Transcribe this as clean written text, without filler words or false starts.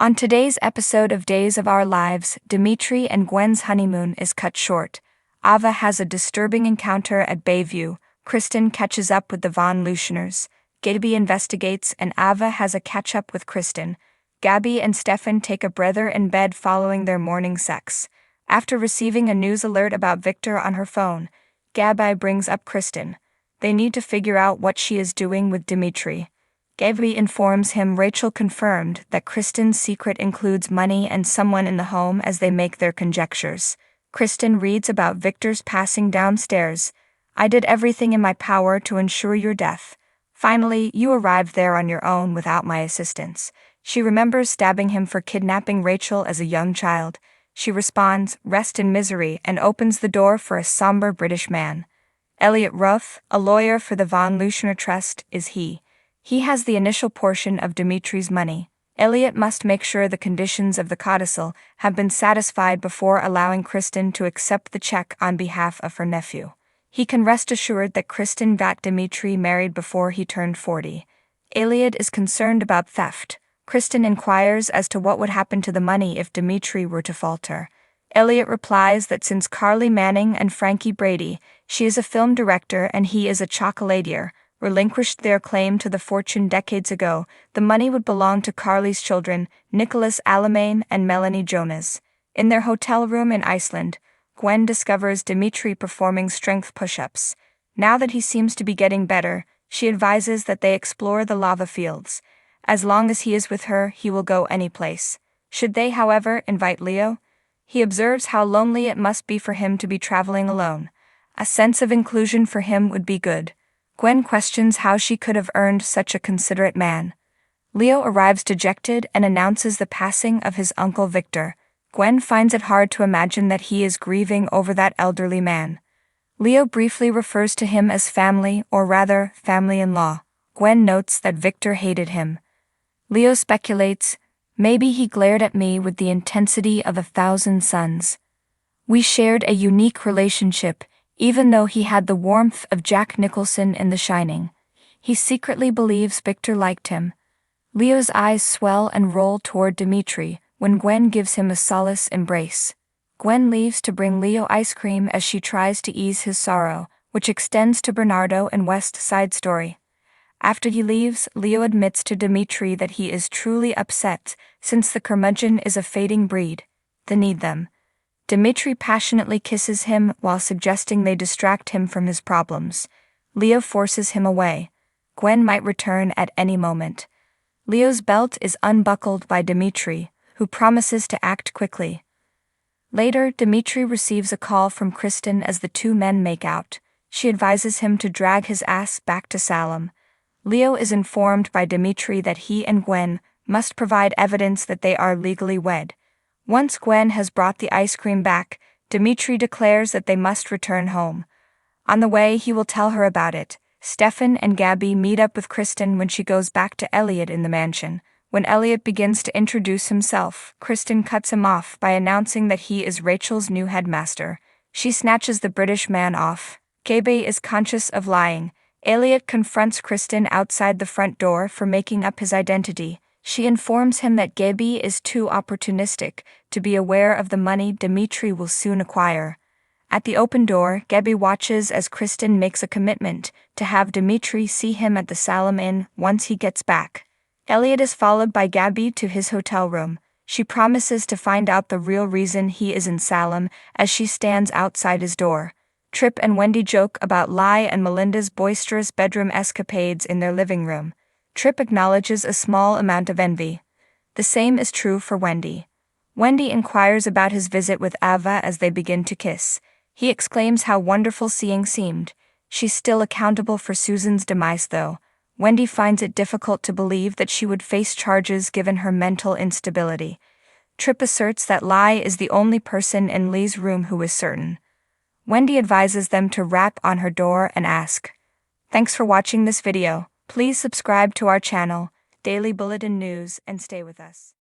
On today's episode of Days of Our Lives, Dimitri and Gwen's honeymoon is cut short. Ava has a disturbing encounter at Bayview. Kristen catches up with the Von Luschners. Gaby investigates and Ava has a catch-up with Kristen. Gabby and Stefan take a breather in bed following their morning sex. After receiving a news alert about Victor on her phone, Gabby brings up Kristen. They need to figure out what she is doing with Dimitri. Gabby informs him Rachel confirmed that Kristen's secret includes money and someone in the home as they make their conjectures. Kristen reads about Victor's passing downstairs. "I did everything in my power to ensure your death. Finally, you arrived there on your own without my assistance." She remembers stabbing him for kidnapping Rachel as a young child. She responds, "Rest in misery," and opens the door for a somber British man. Elliot Ruff, a lawyer for the Von Luschner Trust, is he. He has the initial portion of Dimitri's money. Elliot must make sure the conditions of the codicil have been satisfied before allowing Kristen to accept the check on behalf of her nephew. He can rest assured that Kristen got Dimitri married before he turned 40. Elliot is concerned about theft. Kristen inquires as to what would happen to the money if Dimitri were to falter. Elliot replies that since Carly Manning and Frankie Brady, she is a film director and he is a chocolatier, relinquished their claim to the fortune decades ago, the money would belong to Carly's children, Nicholas Alamain and Melanie Jonas. In their hotel room in Iceland, Gwen discovers Dimitri performing strength push-ups. Now that he seems to be getting better, she advises that they explore the lava fields. As long as he is with her, he will go any place. Should they, however, invite Leo? He observes how lonely it must be for him to be traveling alone. A sense of inclusion for him would be good. Gwen questions how she could have earned such a considerate man. Leo arrives dejected and announces the passing of his uncle Victor. Gwen finds it hard to imagine that he is grieving over that elderly man. Leo briefly refers to him as family, or rather, family-in-law. Gwen notes that Victor hated him. Leo speculates, "Maybe he glared at me with the intensity of 1,000 suns. We shared a unique relationship, even though he had the warmth of Jack Nicholson in The Shining. He secretly believes Victor liked him." Leo's eyes swell and roll toward Dimitri when Gwen gives him a solace embrace. Gwen leaves to bring Leo ice cream as she tries to ease his sorrow, which extends to Bernardo in West Side Story. After he leaves, Leo admits to Dimitri that he is truly upset, since the curmudgeon is a fading breed. They need them. Dimitri passionately kisses him while suggesting they distract him from his problems. Leo forces him away. Gwen might return at any moment. Leo's belt is unbuckled by Dimitri, who promises to act quickly. Later, Dimitri receives a call from Kristen as the two men make out. She advises him to drag his ass back to Salem. Leo is informed by Dimitri that he and Gwen must provide evidence that they are legally wed. Once Gwen has brought the ice cream back, Dimitri declares that they must return home. On the way, he will tell her about it. Stefan and Gabby meet up with Kristen when she goes back to Elliot in the mansion. When Elliot begins to introduce himself, Kristen cuts him off by announcing that he is Rachel's new headmaster. She snatches the British man off. Gabby is conscious of lying. Elliot confronts Kristen outside the front door for making up his identity. She informs him that Gabby is too opportunistic to be aware of the money Dimitri will soon acquire. At the open door, Gabby watches as Kristen makes a commitment to have Dimitri see him at the Salem Inn once he gets back. Elliot is followed by Gabby to his hotel room. She promises to find out the real reason he is in Salem as she stands outside his door. Trip and Wendy joke about Lai and Melinda's boisterous bedroom escapades in their living room. Trip acknowledges a small amount of envy. The same is true for Wendy. Wendy inquires about his visit with Ava as they begin to kiss. He exclaims how wonderful seeing seemed. She's still accountable for Susan's demise though. Wendy finds it difficult to believe that she would face charges given her mental instability. Trip asserts that Lai is the only person in Lee's room who is certain. Wendy advises them to rap on her door and ask, "Thanks for watching this video. Please subscribe to our channel, Daily Bulletin News, and stay with us."